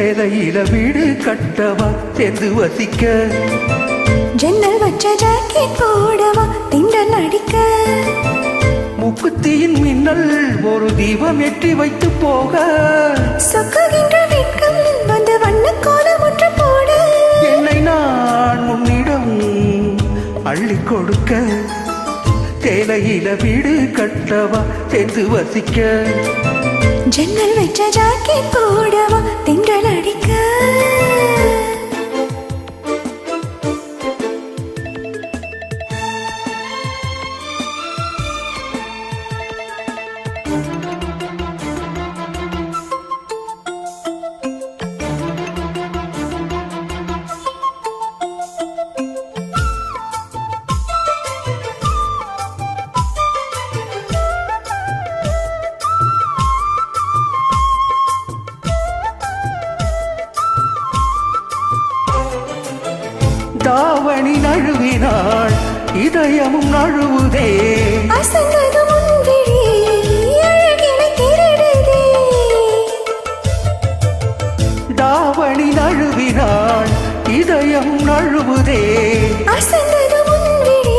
சேலையில வீடு கட்டவா சேர்ந்து வசிக்க, ஜன்னல் வச்ச ஜாக்கெட் போடவா திண்டல் அடிக்க, முக்குத்தியின் மின்னல் ஒரு தீபம் ஏற்றி வைத்து போக, சொக்குகின்ற வெட்கம் வந்து வண்ண கோலம் ஒன்று போட, என்னை நான் உன்னிடம் அள்ளி கொடுக்க, சேலையில வீடு கட்டவா சேர்ந்து வசிக்க, ஜன்னல் வச்ச ஜாக்கெட் போடவா திண்டல் அடிக்க. தாவணி நழுவினாள் இதயமும் நழுவுதே, அசந்தது முன்விழி அழகினை திருடுதே, தாவணி நழுவினாள் இதயமும் நழுவுதே, அசந்தது முன்விழி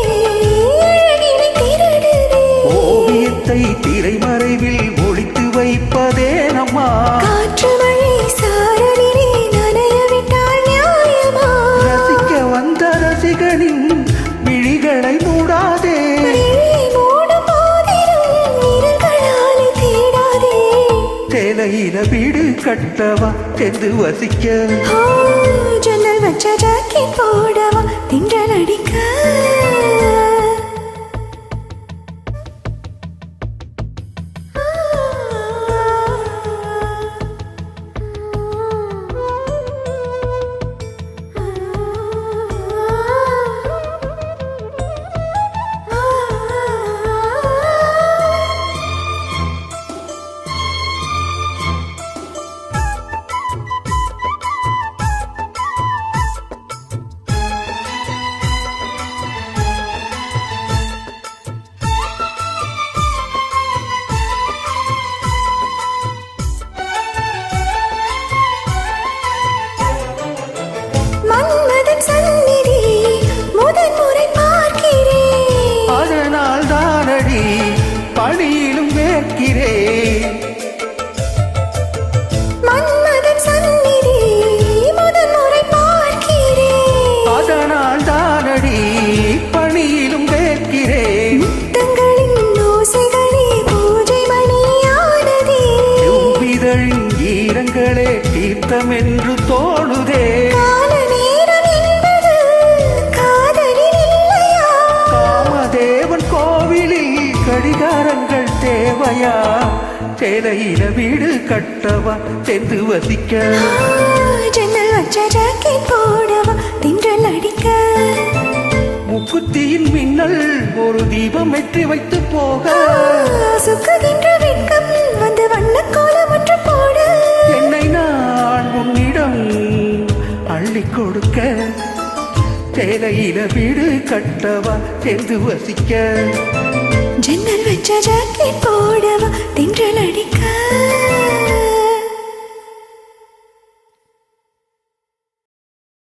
அழகினை திருடுதே, ஓவியத்தை திரைமறைவில் ஒளித்து வைப்பதே நம்மா, காற்று மழை சாரலிலே நனைய விட்டால் நியாயமா, ரசிக்க வந்த ரசிகனின் விழிகளை மூடாதே, மூடும் போதிலும் நிறங்களாலே தேடாதே, சேலையில வீடு கட்டவா சேர்ந்து வசிக்க, ஜன்னல் வச்ச ஜாக்கெட் போடவா திண்டல் அடிக்க. மன்மதன் சந்நிதி முதன் முறை பார்க்கிறேன், அதனால் தானடி பணியிலும் வேர்க்கிறேன், மன்மதன் சந்நிதி முதன் முறை பார்க்கிறேன், அதனால் தானடி பணியிலும் வேர்க்கிறேன், முத்தங்களின் ஓசைகளே பூஜை மணியானதே, செவ்விதழின் ஈரங்களே தீர்த்தம் என்று தோணுதே, கால நேரம் என்பது காதலில் இல்லையா, காமதேவன் கோவிலில் கடிகாரங்கள் தேவையா, சேலையில வீடு கட்டவா சேர்ந்து வசிக்க, ஜன்னல் வச்ச ஜாக்கெட் போடவா திண்டல் அடிக்க, முக்குத்தியின் மின்னல் ஒரு தீபம் ஏற்றி வைத்து போக, சுக்குகின்ற வெட்கம் வந்து வண்ண கோலம் ஒன்று போட, என்னை நான் உன்னிடம் அள்ளி கொடுக்க, சேலையில வீடு கட்டவா சேர்ந்து வசிக்க, ஜன்னல் வச்ச ஜாக்கெட் போடவா திண்டல் அடிக்க.